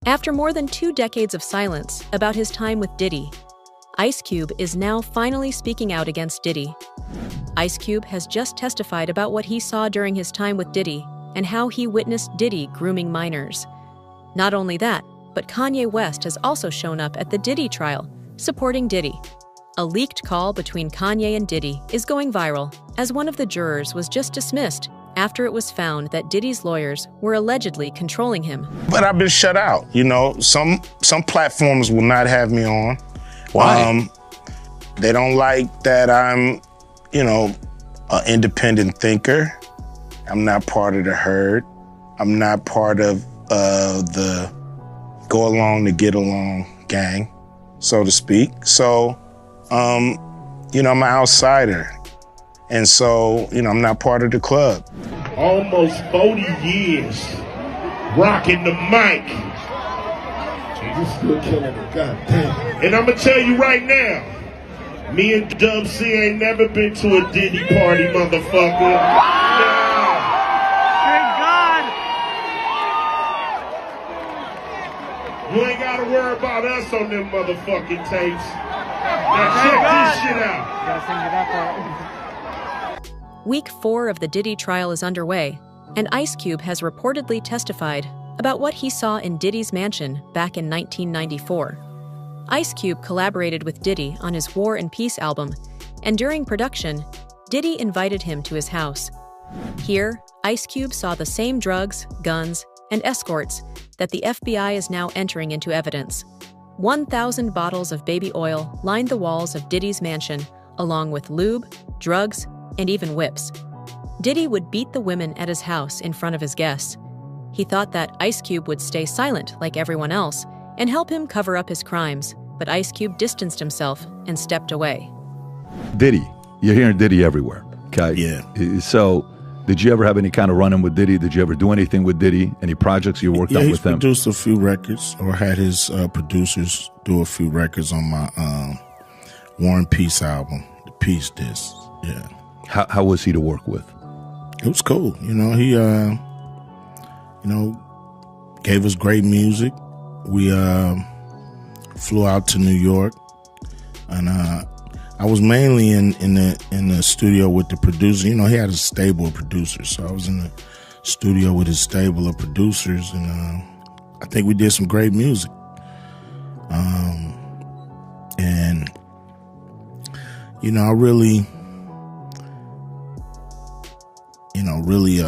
After more than 2 decades of silence about his time with Diddy, Ice Cube is now finally speaking out against Diddy. Ice Cube has just testified about what he saw during his time with Diddy and how he witnessed Diddy grooming minors. Not only that, but Kanye West has also shown up at the Diddy trial, supporting Diddy. A leaked call between Kanye and Diddy is going viral, as one of the jurors was just dismissed after it was found that Diddy's lawyers were allegedly controlling him. But I've been shut out. You know, some platforms will not have me on. Why? They don't like that I'm, an independent thinker. I'm not part of the herd. I'm not part of the go along to get along gang, so to speak. So, I'm an outsider. And so, I'm not part of the club. Almost 40 years rocking the mic. You still killing it, goddamn. And I'm gonna tell you right now, me and Dub C ain't never been to a Diddy party, motherfucker. Nah. Thank God. You ain't gotta worry about us on them motherfucking tapes. Now check this shit out. You gotta sing to that part. Week 4 of the Diddy trial is underway, and Ice Cube has reportedly testified about what he saw in Diddy's mansion back in 1994. Ice Cube collaborated with Diddy on his War and Peace album, and during production, Diddy invited him to his house. Here, Ice Cube saw the same drugs, guns, and escorts that the FBI is now entering into evidence. 1,000 bottles of baby oil lined the walls of Diddy's mansion, along with lube, drugs, and even whips. Diddy would beat the women at his house in front of his guests. He thought that Ice Cube would stay silent like everyone else and help him cover up his crimes, but Ice Cube distanced himself and stepped away. Diddy, you're hearing Diddy everywhere, okay? Yeah. So, did you ever have any kind of run-in with Diddy? Did you ever do anything with Diddy? Any projects you worked on with him? He's produced a few records, or had his producers do a few records on my War and Peace album, the Peace Disc. Yeah. How was he to work with? It was cool. He gave us great music. We flew out to New York, and I was mainly in the studio with the producer. He had a stable of producers, so I was in the studio with his stable of producers, and I think we did some great music. And I really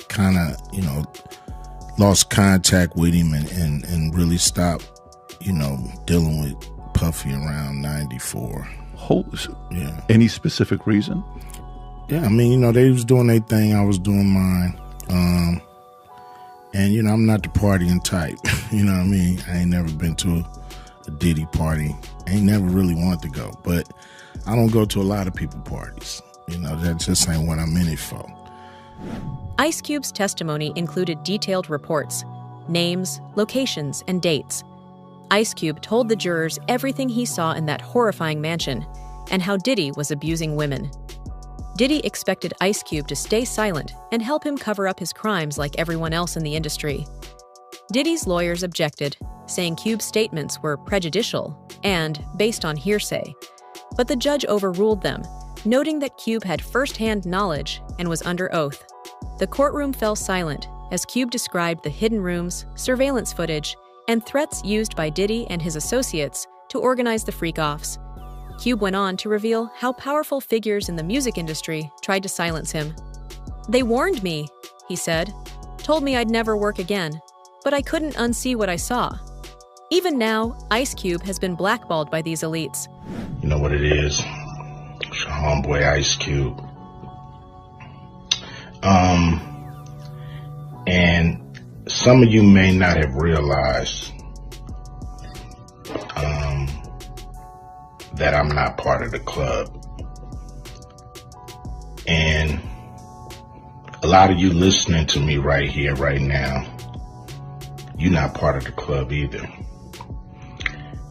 kind of, lost contact with him and really stopped, dealing with Puffy around 94. Yeah. Any specific reason? Yeah, they was doing their thing, I was doing mine. And, I'm not the partying type. You know what I mean? I ain't never been to a Diddy party. I ain't never really wanted to go. But I don't go to a lot of people parties. That just ain't what I'm in it for. Ice Cube's testimony included detailed reports, names, locations, and dates. Ice Cube told the jurors everything he saw in that horrifying mansion and how Diddy was abusing women. Diddy expected Ice Cube to stay silent and help him cover up his crimes like everyone else in the industry. Diddy's lawyers objected, saying Cube's statements were prejudicial and based on hearsay. But the judge overruled them, noting that Cube had first-hand knowledge and was under oath. The courtroom fell silent as Cube described the hidden rooms, surveillance footage, and threats used by Diddy and his associates to organize the freak-offs. Cube went on to reveal how powerful figures in the music industry tried to silence him. "They warned me," he said, "told me I'd never work again, but I couldn't unsee what I saw." Even now, Ice Cube has been blackballed by these elites. You know what it is? It's your homeboy Ice Cube. And some of you may not have realized that I'm not part of the club. And a lot of you listening to me right here, right now, you're not part of the club either.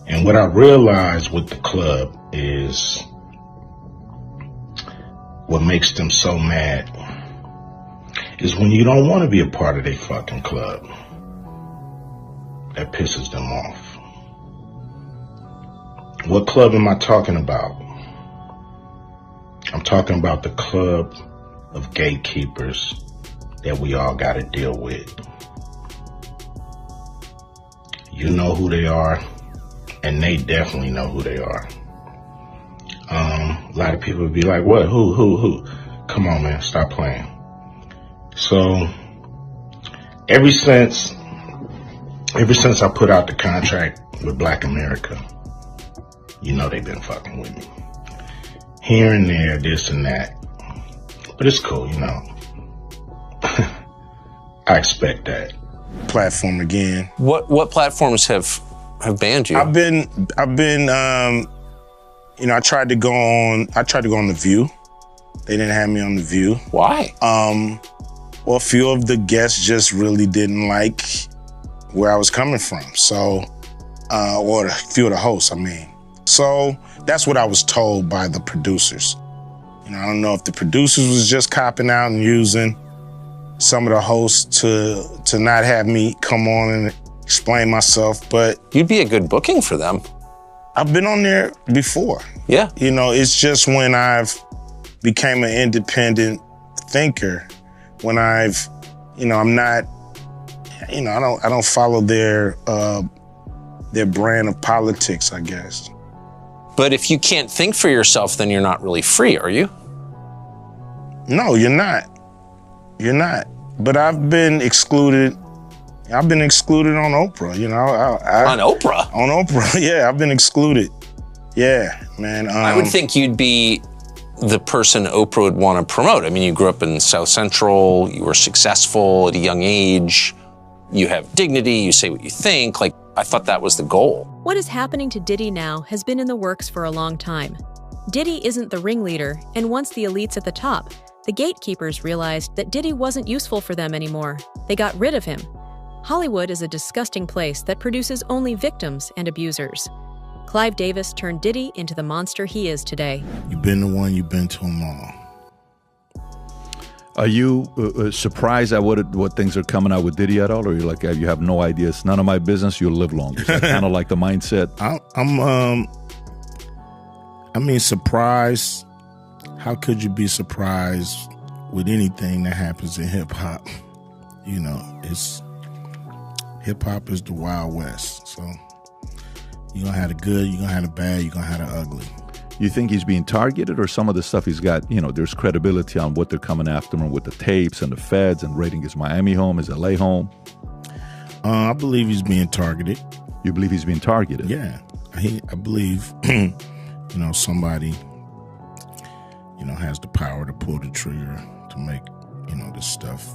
And what I realized with the club is what makes them so mad is when you don't want to be a part of their fucking club. that pisses them off. What club am I talking about? I'm talking about the club of gatekeepers that we all got to deal with. You know who they are, and they definitely know who they are. A lot of people would be like, what? Who? Come on, man, stop playing. So, ever since I put out the contract with Black America, you know they've been fucking with me. Here and there, this and that. But it's cool, you know. I expect that. Platform again. What platforms have banned you? I've been you know, I tried to go on The View. They didn't have me on The View. Why? Well, a few of the guests just really didn't like where I was coming from. So, or a few of the hosts, I mean. So that's what I was told by the producers. You know, I don't know if the producers was just copping out and using some of the hosts to not have me come on and explain myself, but you'd be a good booking for them. I've been on there before. Yeah. You know, it's just when I've became an independent thinker, when I've, you know, I'm not, you know, I don't follow their brand of politics, I guess. But if you can't think for yourself, then you're not really free, are you? No, you're not. You're not. But I've been excluded. I've been excluded on Oprah, you know. On Oprah? On Oprah, yeah, I've been excluded. Yeah, man. I would think you'd be the person Oprah would want to promote. I mean, you grew up in South Central, you were successful at a young age, you have dignity, you say what you think. Like, I thought that was the goal. What is happening to Diddy now has been in the works for a long time. Diddy isn't the ringleader, and once the elites at the top, the gatekeepers realized that Diddy wasn't useful for them anymore. They got rid of him. Hollywood is a disgusting place that produces only victims and abusers. Clive Davis turned Diddy into the monster he is today. You've been the one, you've been to them all. Are you surprised at what things are coming out with Diddy at all, or you're like, you have no idea? It's none of my business. You'll live longer. Kind of like the mindset. I mean, surprised. How could you be surprised with anything that happens in hip hop? You know, hip hop is the Wild West. So you're gonna have the good, you're gonna have the bad, you're gonna have the ugly. You think he's being targeted, or some of the stuff he's got, you know, there's credibility on what they're coming after him with the tapes and the feds and raiding his Miami home, his LA home? I believe he's being targeted. You believe he's being targeted? Yeah. I believe, you know, somebody, you know, has the power to pull the trigger to make, you know, this stuff